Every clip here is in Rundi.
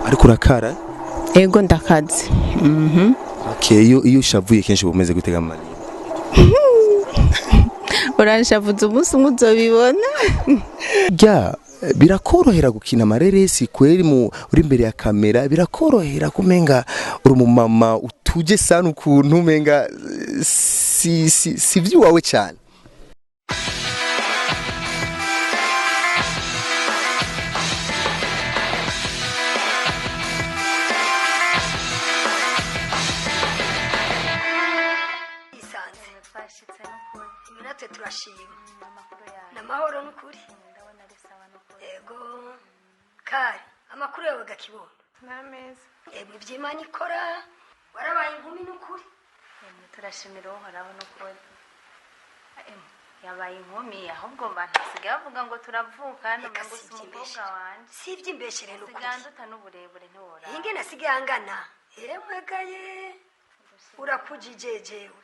ariko urakara ego ndakaze. okay iyo ushavuye kenshi bumeze gutega Malinda uranshavuze umunsi umwe uzobibona. birakorohera gukina amareresi kweri uri imbere ya kamera birakorohera kumenga uri umumama utuje sana ukuntu umenga si vyuwawe cyane. Iminate turashima namahoro n'ukuri ego kari amakuru yawe gakibondo nameza iby'Imana ikora warabaye inkumi n'ukuri turashimira uhoraho n'ukuri yabaye inkumi ahubwo bantasigaye bavuga ngo turavuka none ngo si umukobwa wanje si iby'imbeshere n'ukuri siganduta n'uburebure ntiwora ingene asigaye angana mwegaye urakujijejewe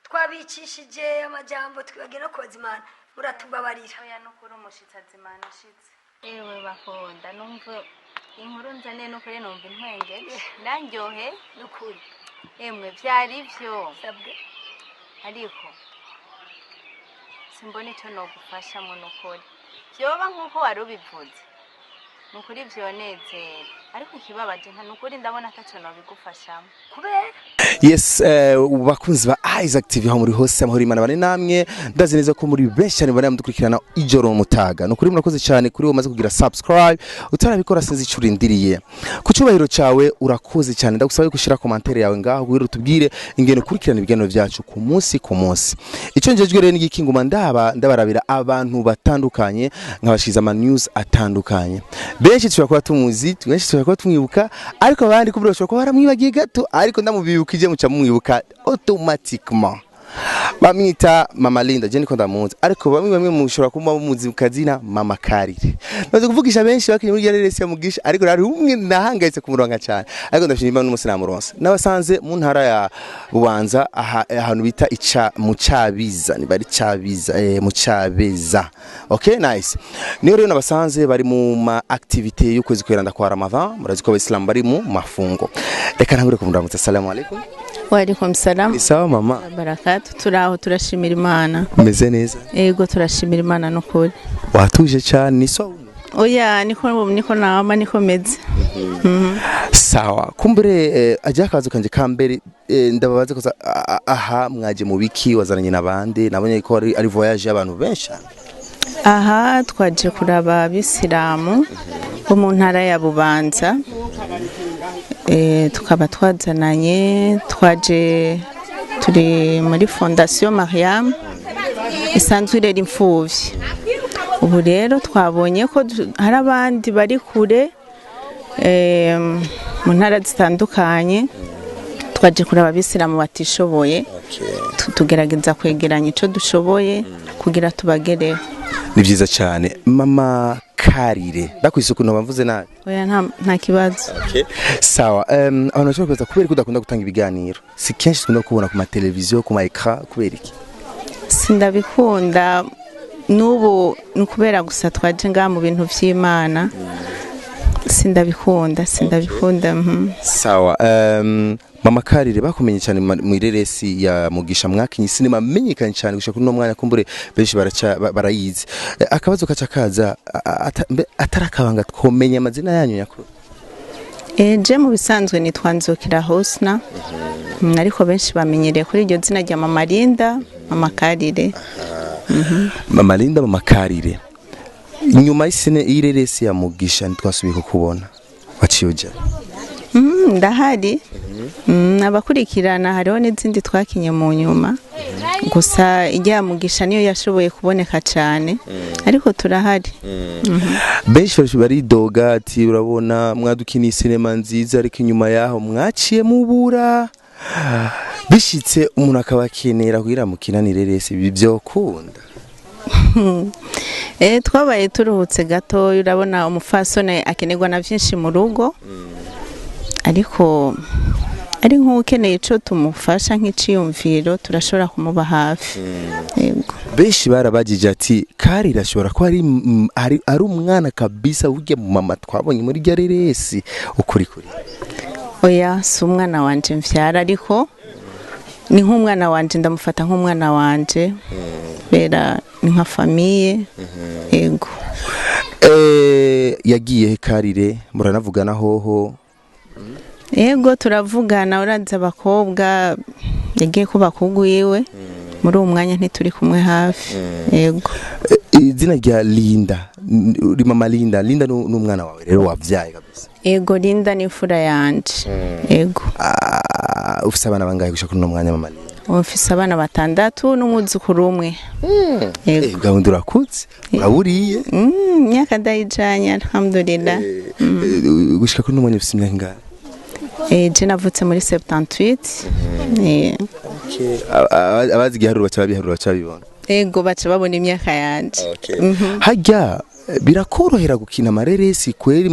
twabicishije amajambo twibagiye no kubazimana muratubabarira oya n'ukuri umushitsi azimana ashitse ewe bakunda numva inkuru nzane n'ukuri numva intwengeje ndanyohe n'ukuri emwe vyari vyo ariko simbona ico nogufashamo n'ukuri vyoba nk'uko wari ubivuze nukuri vyonezera ariko ikibabaje nta nukuri ndabona ataco nobigufashamo kubera yes bakunzi ba Isaac TV ho muri hose amahoro Imana bane namwe ndazi neza ko muri benshi cyane bari mudukurikirana ijoro mutaga nukuri murakoze cyane kuri umaze kugira subscribe utarabikora sinzi icurindiriye ku cyubahiro cyawe urakoze cyane ndagusaba gushira commentaire yawe ngaho gwira utubwire ingene ukurikirana ibiganiro byacu ku munsi ico njejwe rero n'igikinguma ndabarabira abantu batandukanye nkabashiza ama news atandukanye benshi twakora tumuzi benshi twakora tumwibuka ariko abandi kubura twakora baramwibagiye gato ariko ndamubibukije muca mwibuka automatiquement bamwita Mama Linda je niko ndamuzi ariko bamwe mushobora kuma bumuzi kazina Mama Karire nazo kuvugisha benshi bakinye muri yareresi ya Mugisha ariko rari umwe ndahangayitse kumuronka cyane ariko ndashimira n'umunsi namuronse nabasanze mu ntara ya Bubanza ahantu bita Mucabiza ni bari Cabiza Mucabeza okay nice niyo rero nabasanze bari mu ma activité yo kwezi kwiranda kwa Ramadan murazi ko Islam bari mu mafungo reka ntangure kumundamutsa assalamu alaikum. Wa alaikum salam. Ni sawa mama. Barakatu turaho turashimira Imana. Meze neza. Ego turashimira Imana n'ukuri. Watuje cyane ni sawa. Oya niko nama niko meze. Sawa kumbure ajya kazo kanje kambere ndababaze ko aha mwaje mu biki wazaranye nabande nabonye ko ari voyage y'abantu benshi. Aha twaje kuraba abisilamu bo mu ntara ya Bubanza. Tukaba twazananye twaje turi muri Fondation Mariam isanzwe irera imfuvyi ubu rero twabonye ko hari abandi bari kure mu ntara zitandukanye twaje kuraba abisilamu batishoboye tugerageza kwegeranya ico dushoboye kugira tubagereho. Ni byiza cyane Mama Karire ndakwisuku no bamvuze nabi oya nta kibazo. Okay sawa abantu bashobora kubera kudakunda gutanga ibiganiro si kenshi tukunda kubona ku ma televiziyo ku ma écran kubera iki sindabikunda nubu nukubera gusa twaje nga mu bintu vy'Imana sindabikunda sawa Mama Karire bakumenye cyane mu ireresi ya Mugisha mwakinyi sinema menyekanye cyane gushaka kuri no mwanya kumbure benshi barayizi akabazo kaza atarakabanga twomenye amazina yanyu yakuru. Je mu bisanzwe nitwa Nzokira Hosna ariko benshi bamenyereye kuri iryo zina rya Mama Linda Mama Karire. Mama Linda Mama Karire inyuma y'isene ireresi ya Mugisha ntitwasubiye kubona waciyoja ndahari abakurikirana hariho n'izindi twakinye mu nyuma gusa ijya Mugisha niyo yashoboye kuboneka cyane ariko turahari. benshi baridoga ati urabona mwadukiniye sinema nziza ariko inyuma yaho mwaciye mubura bishitse umuntu akabakenera kugira mukinanire rese bibyo kunda. Twabaye turuhutse gato urabona umufasone akenerwa na byinshi mu rugo ariko ari nk'ukeneye ico tumufasha nk'iciyumviro turashobora kumuba hafi. Yego. benshi barabagije ati Karire ashobora ko ari umwana kabisa ujye mu mama twabonye muri Gareresi ukuri kuri. Oya si umwana wanje mvyara ariko ni nk'umwana wanje ndamufata nk'umwana wanje. Bera ni nka famille. Yego. Yagiye Karire muranavugana hoho? Yego turavugana uraza abakobwa yagiye kuba kuguyiwe muri uwo mwanya ntituri kumwe hafi. Yego. Izina rya Linda uri mama Linda n'umwana wawe rero wavyaye kabisa? Yego Linda ni fura yanje. Yego. Ufise abana bangahe gushaka kuno mwanya mama Linda? Ufise abana 6 n'umwuzukuru umwe. Yego. Gahunda urakutse uraburiye? Myaka ndayijanye alhamdulillah. Gushika kuno mwanya ufise imyaka ingahe? Je navutse muri 78. Abazi igiharuro baca babibona. Yego baca babona imyaka yanje. Hajya birakorohera gukina amareresi kweri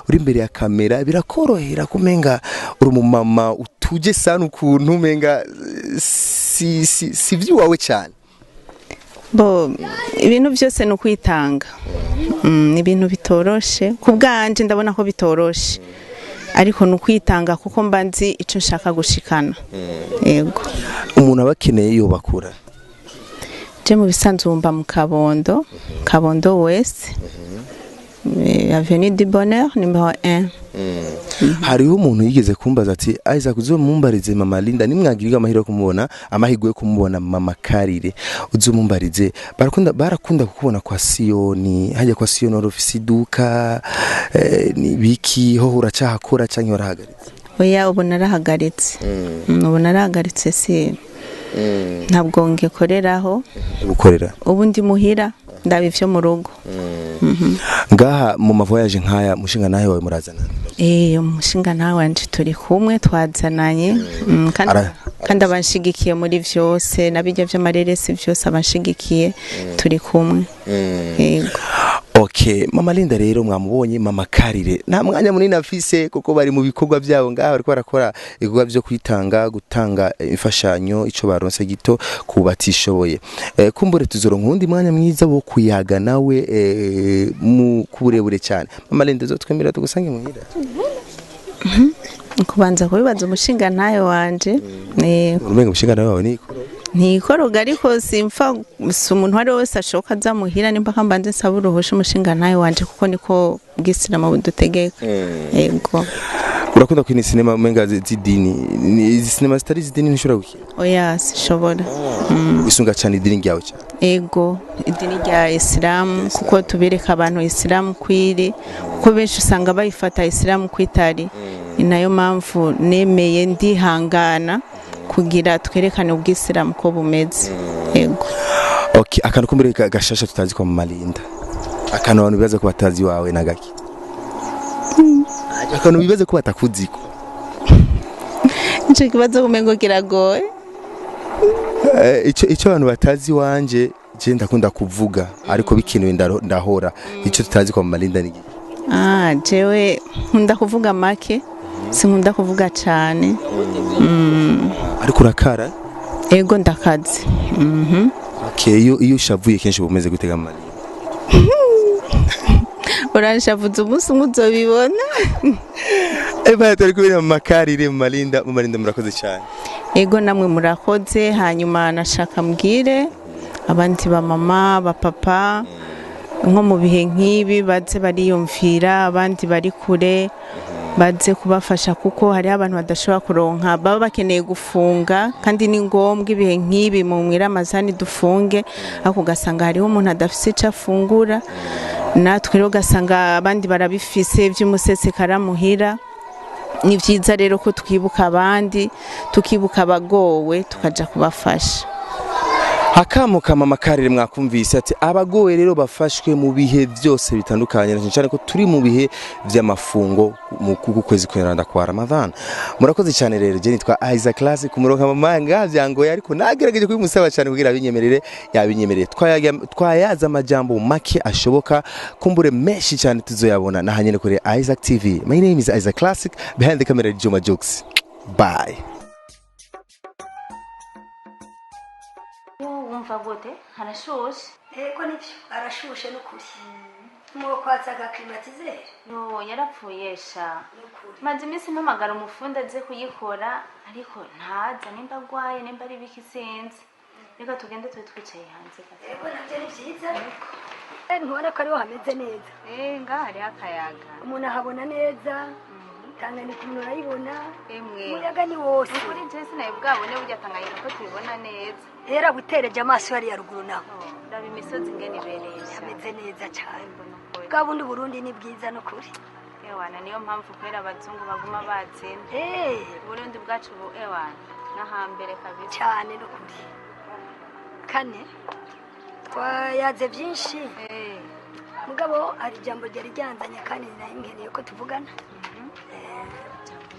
uri imbere ya kamera, birakorohera kumenga uri umumama utuje sana ukuntu umenga si vyuwawe cyane? Bo ibintu byose no kwitanga. Ibintu bitoroshe kubganje ndabona ko bitoroshe. Ariko nukwitanga kuko mbanzi ico nshaka gushikana. Yego. Umuntu abakeneye yo bakura. Je mu bisanzwe mba mu Kabondo West. Avenue du Bonheur numéro 1. Hariho umuntu yigeze kumbaza ati Isaac uzomumbarize mama Linda nimwagirira amahirwe kumubona amahirwe kumubona mama Karire uzomumbarize barakunda kukubona kwa Sioni hajya kwa Sioni ofisi duka ni biki ho uracahakora canke warahagaritse? Oya ubu narahagaritse. Ubu narahagaritse si ntabwo ngikoreraho gukorera ubu ndi muhira ndabivyo mu rugo. Ngaha mu mavoyage nkaya mushinga nawe wawe murazana? Umushinga nawe wanje turi kumwe twazananye. Kandi abanshigikiye muri vyose nabijya vy'amareresi vyose abanshigikiye turi kumwe. Yego. Okay, mama Linda rero mwamubonye mama Karire nta mwanya munini afise kuko bari mu bikorwa byabo ngaha bariko barakora ibikorwa byo kwitanga gutanga imfashanyo ico baronse gito kubatishoboye. Kumbure tuzoronka undi mwanya mwiza wo kuyaga nawe mu kuburebure cyane. Mama Linda zotwemera tugusange muhira? Kubanza kubibaza umushinga ntayo wanje. Urumenga umushinga nawe wawe ni ntikoroga ariko simfa umuntu wari wese ashoka azamuhira nimba kambanze nsaba uruhusha umushinga ntayo wanje kuko niko bwisirama budutegeka. Yego. Urakunda kwina sinema umenga zidini izi sinema zitari zidini nshobora gukina? Oya sishobora. Isunga cyane idini ryawe cyane? Yego idini rya Islam kuko tubereka abantu Islam kwiri kuko benshi usanga bayifata Islam kwitari. Inayo mpamvu nemeye ndihangana kugira twerekane ubwisiramu ko bumeze. Yego. Okay, akantu kumbere gashasha tutazi kwa mama Linda. Akantu abantu bibaza ko batazi wawe nagaki? Akantu bibaza ko batakuziko. Nje kibazo kumengo kiragoye. Ico abantu batazi wanje je ndakunda kuvuga ariko bikenewe ndahora. Ico tutazi kwa mama Linda niki? Jewe nkunda kuvuga make. Sinkunda kuvuga cyane. Ariko urakara? Ego ndakaze. Okay, iyo ushavuye kenshi bumeze gutega mama Linda? Uranshavuze umunsi muzobibona. Turi kubera mama Karire mama Linda murakoze cyane. Ego namwe murakoze hanyuma nashaka mbwire abandi ba mama ba papa nko mu bihe nk'ibi baze bariyumvira abandi bari kure baze kubafasha kuko hari abantu badashobora kuronka baba bakeneye gufunga kandi ni ngombwa ibihe nk'ibi mu mwiramazani dufunge ako gasanga hariho umuntu adafise ico afungura natwe rero gasanga abandi barabifise vy'umusese karamuhira. Ni vyiza rero ko twibuka abandi tukibuka abagowe tukaja kubafasha. Hakamo kama mama Karire mwakumvise ati abagowe rero bafashwe mu bihe byose bitandukanye cyane ko turi mu bihe by'amafungo mu kwezi kw'Iranda kwa Ramadan. Murakoze cyane rero je nitwa Isaac Classic kumuronka mama ngavyangoye ariko nagerageje kubimusaba cyane kugira abinyemerere yabinyemerere twayaza amajambo make ashoboka kumbure menshi cyane tuzoyabona na hanyene kuri Isaac TV. My name is Isaac Classic, behind the camera Joma Jokes. bye. wumva gute harashushe Ego nivyo arashushe n'ukuri. Mwokwatsa agaklimatizeri yo yarapfuye sha n'ukuri. maze iminsi mpamagara umufundi aze kuyikora ariko ntaza nimba agwaye nimba ari biki sinzi reka tugende tube twicaye hanze Ego navyo ni vyiza. Ntubona ko ariho hameze neza. ngaha hariho akayaga Umuntu ahabona neza. Tanganyika umuntu urayibona. emwe Umuyaga ni wose. ukuri je sinaye bwabone burya Tanganyika ko tubibona neza Era gutereje amaso yari yaruguru naho. raba imisozi ingene ibereye sha Hameze neza cyane. mbona ukuri Bwa bundi Burundi ni bwiza n'ukuri. ewana niyo mpamvu kubera abazungu baguma bazina Burundi bwacu ubu ewana n'ahambere kabisa cyane n'ukuri. Kane twayaze byinshi. Mugabo hari ijambo ryari ryanzanye kandi nari nkeneye ko tuvugana.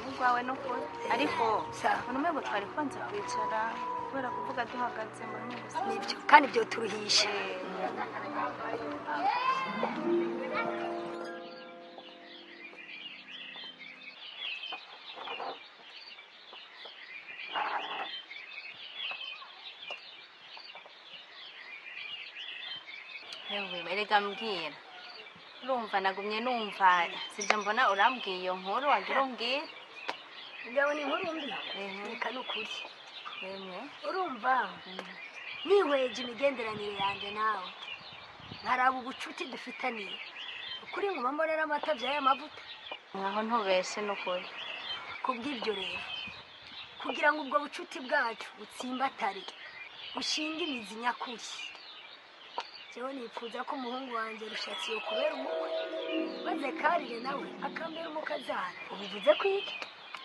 n'ubwawe n'ukuri ariko Sawa. unume ngo twari kwanza kwicara kubera kuvuga duhagaze mu ntebe Nibyo kandi byo turuhisha. yewe erega mbwira urumva nagumye numva sibyo mbona urambwiye iyo nkuru wagira umbwire Ngabo ni nkuru mbi. Reka n'ukuri. yemwe Urumva nihweje imigenderanire yanjye nawe. Nkaraba ubucuti dufitaniye. Ukuri ngo mbonera amata by'aya mavuta. nkaho ntubeshe n'ukuri Kubw'ibyo rero kugira ngo ubwo bucuti bwacu butsimbatare bushinga imizi nyakuri. Jewe nifuza ko umuhungu wanjye rushatsi yo kubera umukwe maze Karire nawe akambera umukazana. Ubivuze kwiki?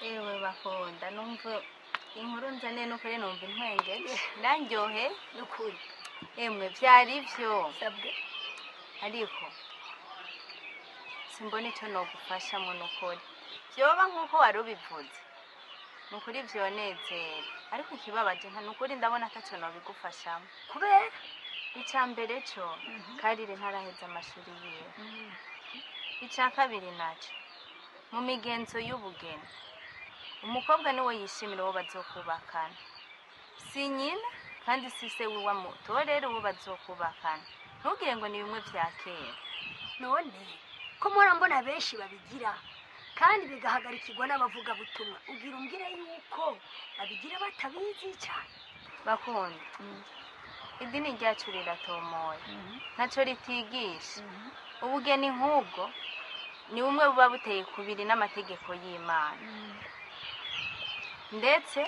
yewe bakunda numva inkuru nzane n'ukuri numva intwengeje ndaryohe N'ukuri. yemwe byari byo Sabwe. ariko simbona icyo nogufashamo n'ukuri byoba nk'uko wari ubivuze n'ukuri byonezera ariko ikibabaje nta n'ukuri ndabona atacyo nobigufashamo Kubera icya mbere cyo Karire ntaraheza amashuri yiwe icya kabiri nacyo mu migenzo y'ubugeni umukobwa niwe yishimira uwo bazokubakana si nyina kandi si se wiwe amutorera uwo bazokubakana ntugire ngo ni bimwe bya kera none ko mpora mbona benshi babigira kandi bigahagarikirwa n'abavugabutumwa ugira umbwire yuko babigira batabizi cyane. bakunda idini ryacu riratomoye ntacyo ritigisha ubugeni nk'ubwo ni bumwe buba buteye kubiri n'amategeko y'Imana ndetse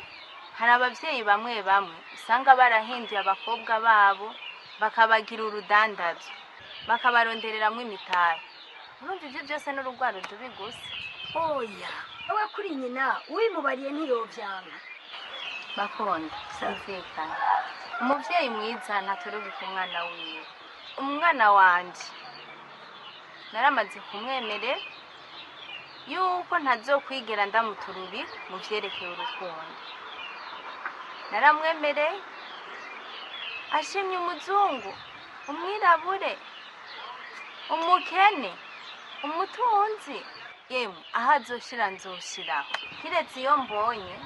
hari ababyeyi bamwe bamwe usanga barahinduye abakobwa babo bakabagira urudandazo bakabarondereramo imitahe urumva ibyo byose n'urugwaro rubi gusa Oya wowe kuri nyina wimubariye ntiyovyanga. bakunda sumvikana umubyeyi mwiza ntaturubika umwana wiwe umwana wanje naramaze kumwemerera yuko ntazokwigera ndamuturubi mu vyerekeye urukundo naramwemereye ashimye umuzungu umwirabure umukene umutunzi yemwe aho azoshira nzoshiraho kiretse iyo mbonye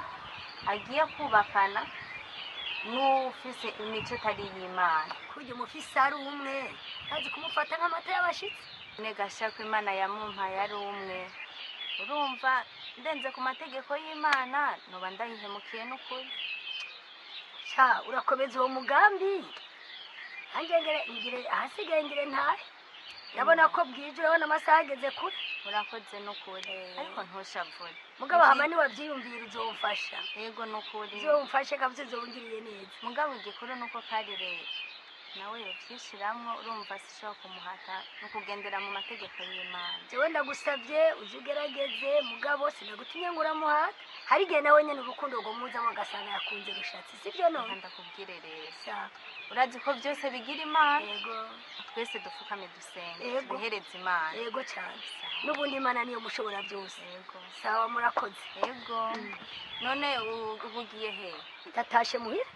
agiye kubakana n'ufise imico itari y'Imana Kujya umufisi ari umwe kazi kumufata nk'amata y'abashitsi. negasha ko Imana yamumpaye ari umwe urumva ndenze ku mategeko y'Imana noba ndayihemukiye n'ukuri Sha urakomeza uwo mugambi. Hanjye ngire ahasigaye ngire ntahe. Ndabona ko bwije urabona amasaha ageze kure. urakoze n'ukuri ariko ntushavure Mugabo hama ni wavyiyumvira uzomfasha. yego n'ukuri Uzomfashe kabisa uzongiriye neza. mugabo igikuru nuko Karire nawe yovyishiramwo urumva sishobora kumuhata no kugendera mu mategeko y'Imana Jewe ndagusavye uzugerageze mugabo sinagutumye ngo uramuhata. Hari igihe nawe nyene urukundo rwo muzamo agasanga yakunze rushatsi sivyo reka none. ndakubwire rero Sa urazi ko byose bigira Imana yego twese dufukame dusenge Yego. bihereze Imana yego cyane. N'ubundi Imana niyo mushobora byose. yego Sawa murakoze. yego none ubugiye he Tatashe muhira.